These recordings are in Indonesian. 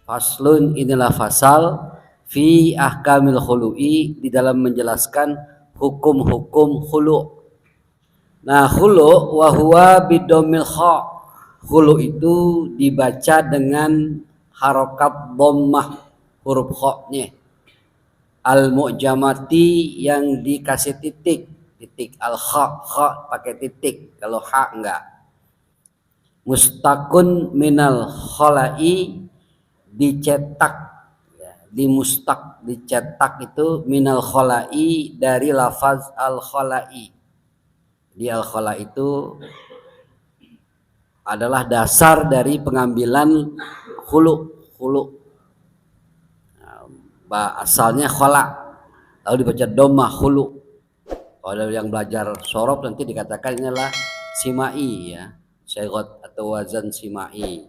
Faslun, inilah fasal fi ahkamil khulu'i, di dalam menjelaskan hukum-hukum khulu'. Nah, khulu' wa huwa bidomil kha. Khulu' itu dibaca dengan harokat dhammah, huruf kha-nya. Al-mu'jamati, yang dikasih titik, al-kha pakai titik, kalau ha enggak. Mustakun minal khala'i, dicetak, dicetak itu minal khala'i, dari lafaz al khala'i. Di al khala itu adalah dasar dari pengambilan khulu. Asalnya khala, lalu dibaca dhammah khulu. Kalau yang belajar sorof nanti dikatakan inilah simai, ya, syaigot atau wazan simai.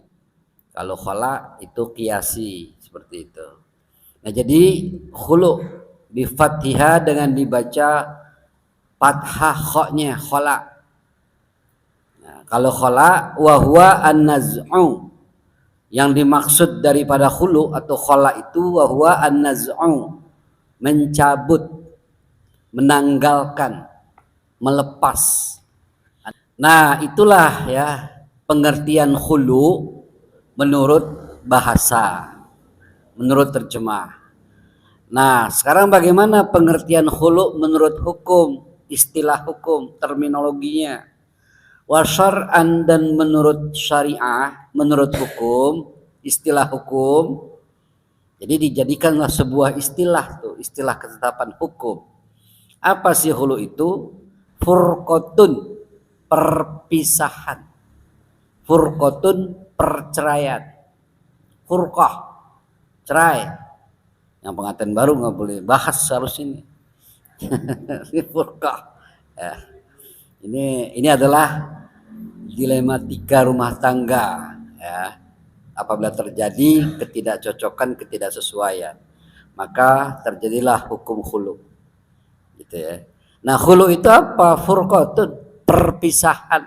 Kalau khala itu qiyasi, seperti itu. Nah, jadi khulu bi fathihah, dengan dibaca fathah kha-nya, khala. Nah, kalau khala wa huwa an-naz'u, yang dimaksud daripada khulu atau khala itu wa huwa an-naz'u, mencabut, menanggalkan, melepas. Nah, itulah ya pengertian khulu menurut bahasa, menurut terjemah. Nah, sekarang bagaimana pengertian khulu menurut hukum, istilah hukum, terminologinya? Wa syar'an, dan menurut syariah, menurut hukum, istilah hukum. Jadi dijadikanlah sebuah istilah tuh, istilah ketetapan hukum. Apa sih khulu itu? Furqatun, perpisahan. Furqatun, perceraian. Furqah, cerai. Yang pengantin baru nggak boleh bahas harus ini. Ini furqah. Ya. Ini adalah dilematika rumah tangga, ya. Apabila terjadi ketidakcocokan, ketidaksesuaian, maka terjadilah hukum khulu, gitu ya. Nah, khulu itu apa? Furqatun, perpisahan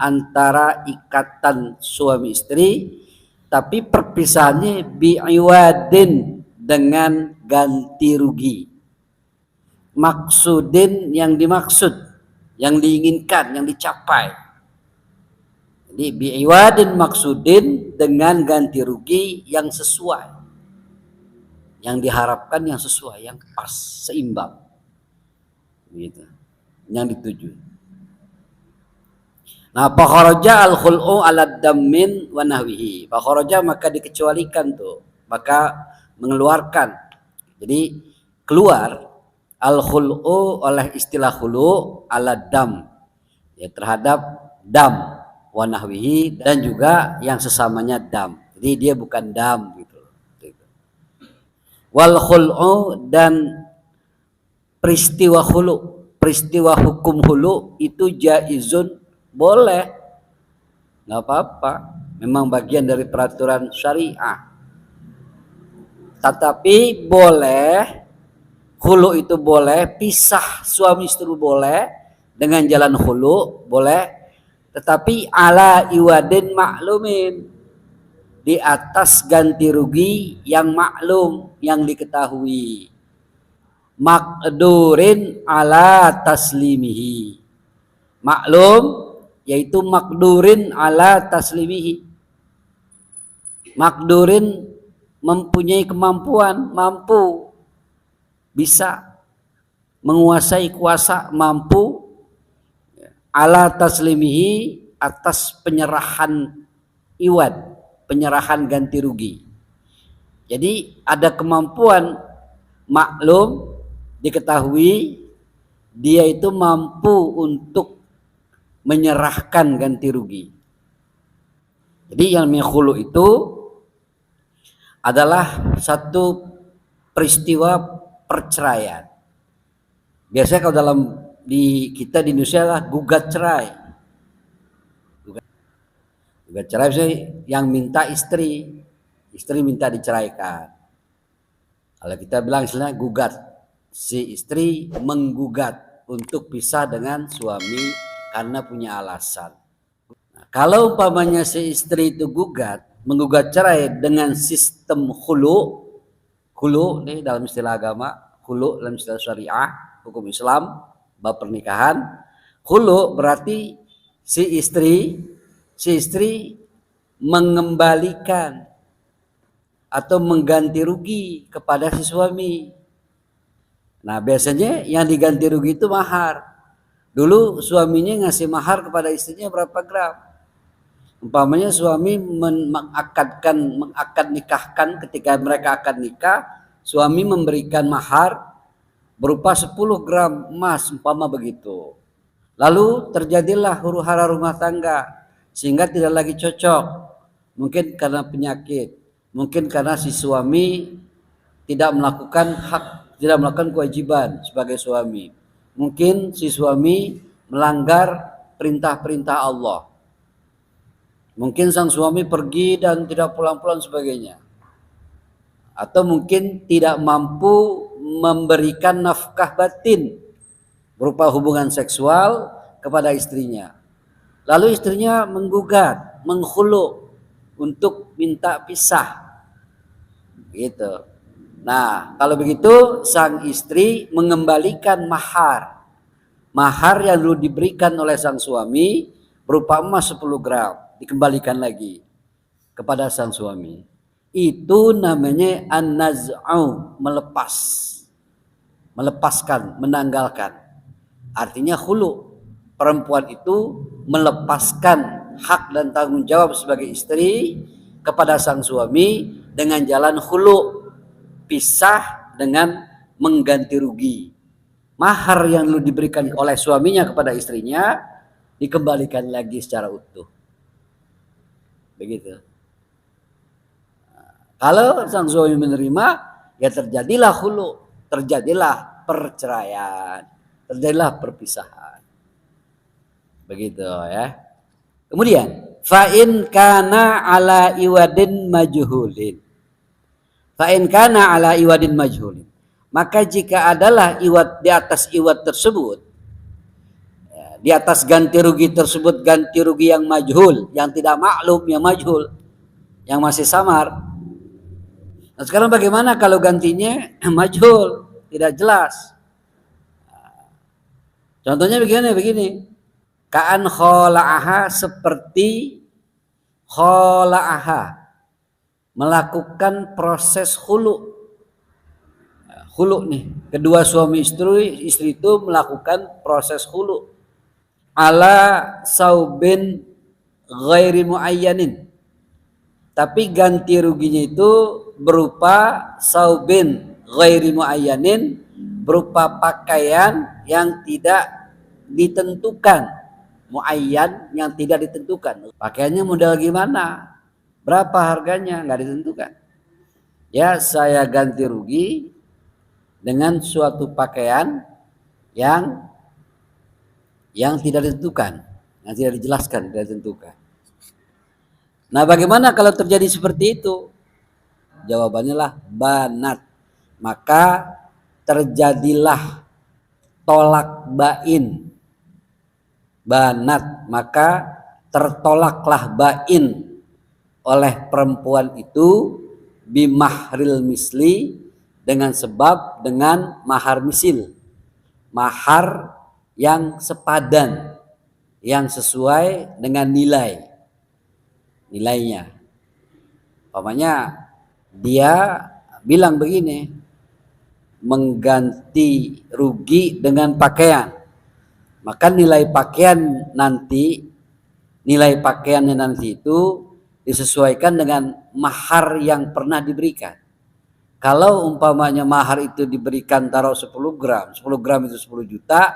antara ikatan suami istri, tapi perpisahannya bi'iwadin, dengan ganti rugi. Maksudin, yang dimaksud, yang diinginkan, yang dicapai. Jadi bi'iwadin maksudin, dengan ganti rugi yang sesuai, yang diharapkan yang sesuai, yang pas, seimbang, gitu, yang dituju. Nah, fakharaja al-khul'u ala dammin wa nahwihi. Fakharaja, maka dikecualikan tuh, maka mengeluarkan. Jadi keluar al-khul'u oleh istilah khulu ala dam, ya, terhadap dam, wa nahwihi, dan juga yang sesamanya dam. Jadi dia bukan dam gitu. Wal khul'u, dan peristiwa khulu, peristiwa hukum khulu itu jaizun, boleh, nggak apa-apa, memang bagian dari peraturan syariah. Tetapi boleh, khulu itu boleh, pisah suami istri boleh dengan jalan khulu, boleh, tetapi ala iwadin maklumin, di atas ganti rugi yang maklum, yang diketahui. Makdurin ala taslimihi, maklum, yaitu makdurin ala taslimihi. Makdurin mempunyai kemampuan, mampu, bisa menguasai, kuasa, mampu, ala taslimihi, atas penyerahan iwad, penyerahan ganti rugi. Jadi ada kemampuan, maklum, diketahui, dia itu mampu untuk menyerahkan ganti rugi. Jadi yang khulu itu adalah satu peristiwa perceraian. Biasanya kalau dalam di kita di Indonesia lah gugat cerai. Gugat cerai misalnya yang minta istri minta diceraikan. Kalau kita bilang istilahnya gugat, si istri menggugat untuk pisah dengan suami karena punya alasan. Nah, kalau umpamanya si istri itu gugat, menggugat cerai dengan sistem khulu. Khulu nih dalam istilah agama, khulu dalam istilah syariah, hukum Islam, bab pernikahan. Khulu berarti si istri mengembalikan atau mengganti rugi kepada si suami. Nah, biasanya yang diganti rugi itu mahar. Dulu suaminya ngasih mahar kepada istrinya berapa gram? Umpamanya suami mengakad nikahkan, ketika mereka akad nikah, suami memberikan mahar berupa 10 gram emas, umpama begitu. Lalu terjadilah huru-hara rumah tangga sehingga tidak lagi cocok. Mungkin karena penyakit, mungkin karena si suami tidak melakukan kewajiban sebagai suami. Mungkin si suami melanggar perintah-perintah Allah. Mungkin sang suami pergi dan tidak pulang-pulang sebagainya. Atau mungkin tidak mampu memberikan nafkah batin berupa hubungan seksual kepada istrinya. Lalu istrinya menggugat, menghulu untuk minta pisah. Gitu. Nah, kalau begitu sang istri mengembalikan mahar. Mahar yang dulu diberikan oleh sang suami berupa emas 10 gram, dikembalikan lagi kepada sang suami. Itu namanya an-naz'u, melepaskan, menanggalkan. Artinya khulu. Perempuan itu melepaskan hak dan tanggung jawab sebagai istri kepada sang suami dengan jalan khulu, pisah dengan mengganti rugi. Mahar yang dulu diberikan oleh suaminya kepada istrinya dikembalikan lagi secara utuh. Begitu. Kalau sang suami menerima, ya terjadilah khulu, terjadilah perceraian, terjadilah perpisahan. Begitu ya. Kemudian, fa'in kana ala iwadin majhulin. Fa'in kana ala iwadin majhulin. Maka jika adalah iwad di atas iwad tersebut, di atas ganti rugi tersebut, ganti rugi yang majhul, yang tidak maklum, yang majhul, yang masih samar. Nah, sekarang bagaimana kalau gantinya majhul, tidak jelas? Contohnya begini. Ka'an khola'aha, seperti khola'aha, melakukan proses khulu. Khulu nih, kedua suami istri itu melakukan proses khulu ala saubin ghairi muayyanin. Tapi ganti ruginya itu berupa saubin ghairi muayyanin, berupa pakaian yang tidak ditentukan. Muayyan yang tidak ditentukan. Pakaiannya model gimana? Berapa harganya? Nggak ditentukan. Ya, saya ganti rugi dengan suatu pakaian yang tidak ditentukan, yang tidak dijelaskan, tidak ditentukan. Nah, bagaimana kalau terjadi seperti itu? Jawabannya lah banat. Maka terjadilah tolak bain. Banat, maka tertolaklah bain oleh perempuan itu bimahril misli, dengan sebab dengan mahar misil, mahar yang sepadan, yang sesuai dengan nilainya. Umpamanya dia bilang begini, mengganti rugi dengan pakaian, maka nilai pakaiannya nanti itu disesuaikan dengan mahar yang pernah diberikan. Kalau umpamanya mahar itu diberikan taruh 10 gram, 10 gram itu 10 juta,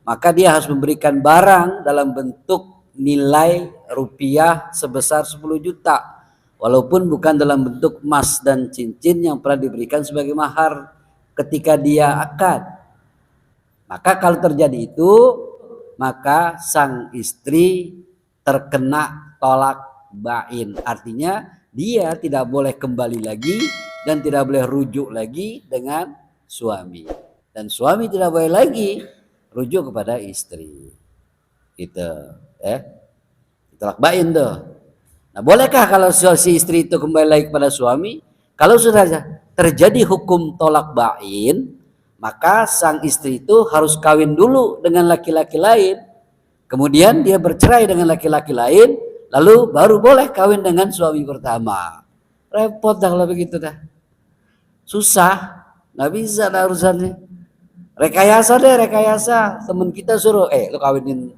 maka dia harus memberikan barang dalam bentuk nilai rupiah sebesar 10 juta. Walaupun bukan dalam bentuk emas dan cincin yang pernah diberikan sebagai mahar ketika dia akad. Maka kalau terjadi itu, maka sang istri terkena tolak bain. Artinya dia tidak boleh kembali lagi dan tidak boleh rujuk lagi dengan suami. Dan suami tidak boleh lagi rujuk kepada istri. Gitu, tolak bain tuh. Nah, bolehkah kalau si istri itu kembali lagi kepada suami? Kalau sudah terjadi hukum tolak bain, maka sang istri itu harus kawin dulu dengan laki-laki lain. Kemudian dia bercerai dengan laki-laki lain, lalu baru boleh kawin dengan suami pertama. Repot dah kalau begitu dah. Susah, nggak bisa dah urusannya. Rekayasa deh, rekayasa. Temen kita suruh, lu kawinin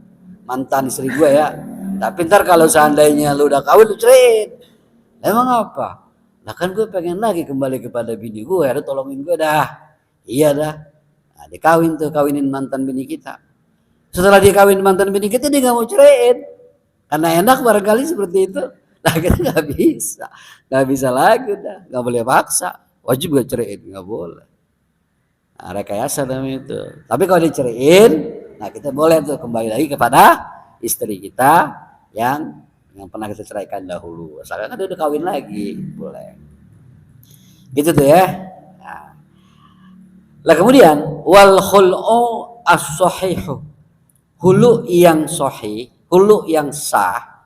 mantan istri gue ya. Tapi ntar kalau seandainya lu udah kawin, lu ceraiin. Emang apa? Nah kan gue pengen lagi kembali kepada bini gue, lu tolongin gue dah. Iya dah. Nah, dia kawin tuh, kawinin mantan bini kita. Setelah dia kawin mantan bini kita, dia gak mau ceraiin. Karena enak barangkali seperti itu. Nah kita gak bisa. Gak bisa lagi dah. Gak boleh paksa. Wajib gak ceraiin, gak boleh. Nah, rekayasa namanya itu. Tapi kalau diceraiin, nah kita boleh tuh kembali lagi kepada istri kita yang pernah kita ceraikan dahulu. Asalkan kan dia udah kawin lagi, boleh. Gitu tuh ya. Nah kemudian wal khul'u as-sahihu, hulu yang sahih, hulu yang sah,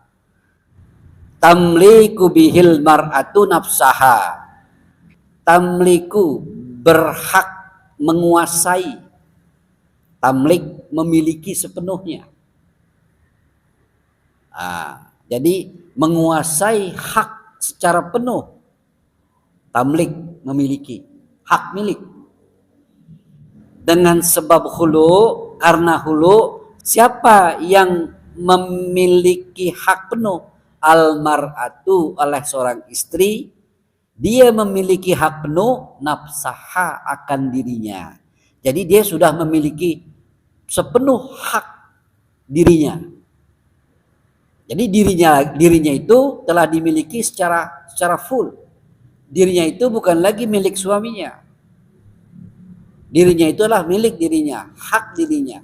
tamliku bihil mar'atu nafsaha, tamliku berhak menguasai, tamlik memiliki sepenuhnya. Jadi menguasai hak secara penuh, tamlik memiliki hak milik. Dengan sebab hulu, karena hulu, siapa yang memiliki hak penuh? Al-mar'atu, oleh seorang istri, dia memiliki hak penuh nafsaha akan dirinya. Jadi dia sudah memiliki sepenuh hak dirinya. Jadi dirinya itu telah dimiliki secara full. Dirinya itu bukan lagi milik suaminya. Dirinya itu adalah milik dirinya, hak dirinya,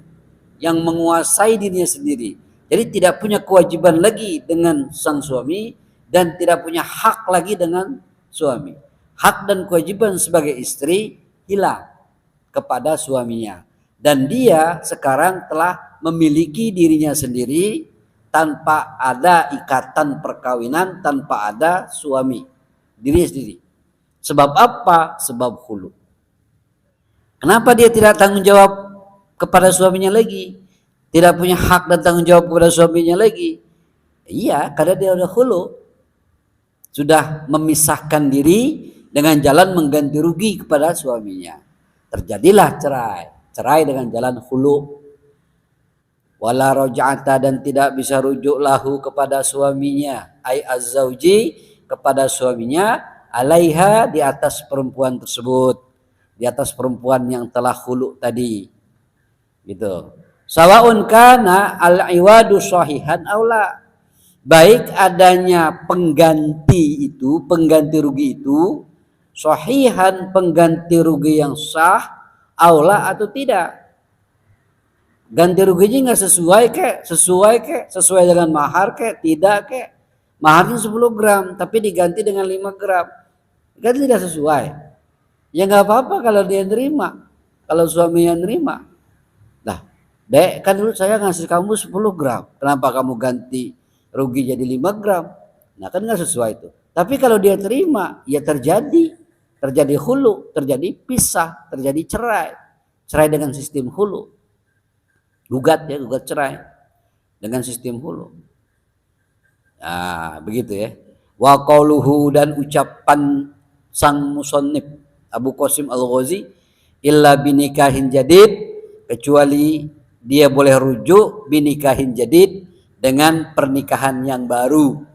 yang menguasai dirinya sendiri. Jadi tidak punya kewajiban lagi dengan sang suami dan tidak punya hak lagi dengan suami. Hak dan kewajiban sebagai istri hilang kepada suaminya. Dan dia sekarang telah memiliki dirinya sendiri tanpa ada ikatan perkawinan, tanpa ada suami. Dirinya sendiri. Sebab apa? Sebab hulu. Kenapa dia tidak tanggung jawab kepada suaminya lagi? Tidak punya hak dan tanggung jawab kepada suaminya lagi? Iya, karena dia udah hulu. Sudah memisahkan diri dengan jalan mengganti rugi kepada suaminya. Terjadilah cerai. Cerai dengan jalan hulu. Wala raja'ata, dan tidak bisa rujuk lahu kepada suaminya. Ai az-zauji, kepada suaminya. Alaiha, di atas perempuan tersebut. Di atas perempuan yang telah hulu tadi, gitu. Sawaun kana al-iwadu sahihan aula, baik adanya pengganti itu, pengganti rugi itu, sahihan, pengganti rugi yang sah, aula atau tidak. Ganti ruginya nggak sesuai dengan mahar kek, tidak kek. Maharnya 10 gram, tapi diganti dengan 5 gram, kan tidak sesuai. Ya nggak apa-apa kalau dia nerima, kalau suaminya nerima. Nah, dek, kan dulu saya ngasih kamu 10 gram, kenapa kamu ganti rugi jadi 5 gram? Nah kan nggak sesuai itu. Tapi kalau dia terima, ya terjadi hulu, terjadi pisah, terjadi cerai dengan sistem hulu. Gugat cerai dengan sistem hulu. Nah begitu ya. Wa qauluhu, dan ucapan sang musannif Abu Qasim Al-Ghazi, illa binikahin jadid, kecuali dia boleh rujuk binikahin jadid, dengan pernikahan yang baru,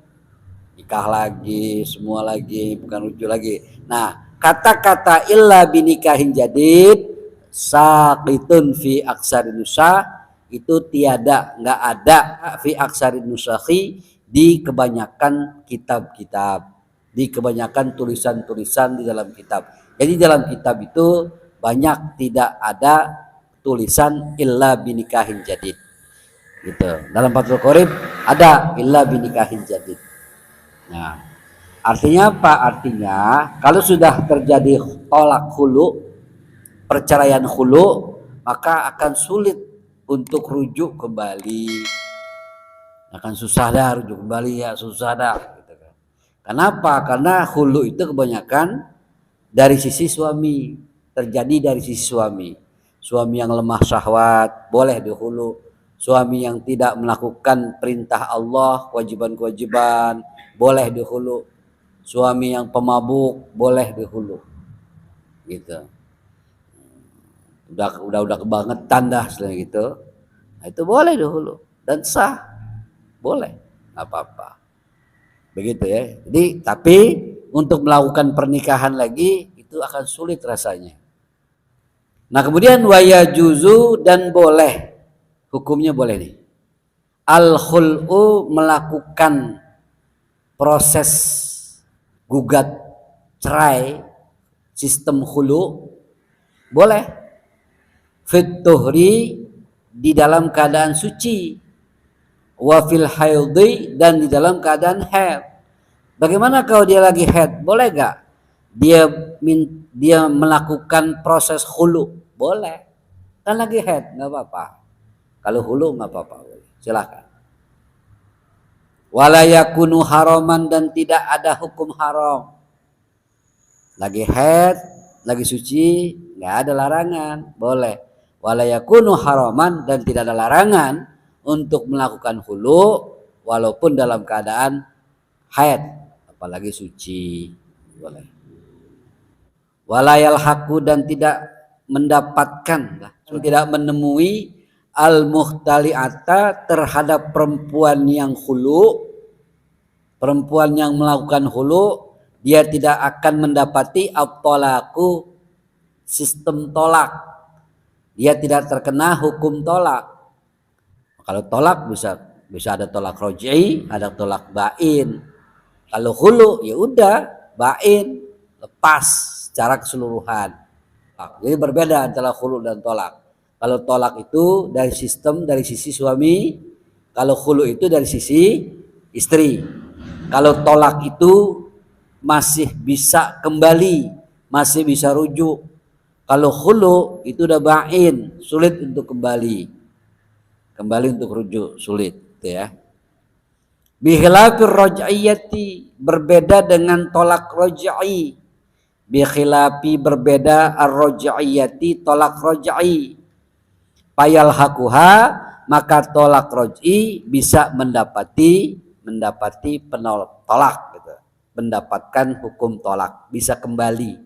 nikah lagi, semua lagi, bukan rujuk lagi. Nah, kata-kata illa binikahin jadid saqitun fi aksarin nusa, itu tiada, nggak ada fi aksarin nusakhi, di kebanyakan kitab-kitab, di kebanyakan tulisan-tulisan di dalam kitab. Jadi dalam kitab itu banyak tidak ada tulisan illa binikahin jadid. Gitu. Dalam Fathul Qorib ada illa binikahin jadid. Nah, artinya apa? Artinya kalau sudah terjadi tolak hulu, perceraian hulu, maka akan sulit untuk rujuk kembali. Akan susah dah rujuk kembali, ya susah dah. Gitu Kenapa? Karena hulu itu kebanyakan dari sisi suami, terjadi dari sisi suami. Suami yang lemah syahwat boleh dihulu. Suami yang tidak melakukan perintah Allah, kewajiban-kewajiban boleh dihulu. Suami yang pemabuk boleh dihulu. Gitu. Udah kebangetan dah setelah gitu. Nah, itu boleh dihulu dan sah. Boleh. Enggak apa-apa. Begitu ya. Jadi tapi untuk melakukan pernikahan lagi itu akan sulit rasanya. Nah, kemudian waya juzu dan boleh. Hukumnya boleh nih. Al-khul'u melakukan proses gugat cerai, sistem khulu boleh. Fit tuhri di dalam keadaan suci, wa fil haidhi dan di dalam keadaan haid. Bagaimana kalau dia lagi haid? Boleh gak dia melakukan proses hulu? Boleh. Kan lagi haid, nggak apa-apa. Kalau hulu nggak apa-apa. Silakan. Wala yakunu haraman dan tidak ada hukum haram. Lagi haid, lagi suci, nggak ada larangan, boleh. Wala yakunu haraman dan tidak ada larangan untuk melakukan hulu walaupun dalam keadaan haid, apalagi suci, boleh. Walayal haku dan tidak mendapatkan, tidak menemui al-muhtali'ata terhadap perempuan yang hulu, perempuan yang melakukan hulu, dia tidak akan mendapati at-talaku, sistem tolak. Dia tidak terkena hukum tolak. Kalau tolak bisa ada tolak roj'i, ada tolak bain. Kalau hulu ya udah bain, lepas secara keseluruhan. Jadi berbeda antara hulu dan tolak. Kalau tolak itu dari sisi suami, kalau hulu itu dari sisi istri. Kalau tolak itu masih bisa kembali, masih bisa rujuk. Kalau hulu itu udah bain, sulit untuk kembali untuk rujuk, sulit, gitu ya. Bikhilafir raj'iyati, berbeda dengan tolak raj'i. Bikhilafi berbeda ar-raj'iyati, tolak raj'i. Payal hakuha, maka tolak raj'i bisa mendapati tolak gitu. Mendapatkan hukum tolak, bisa kembali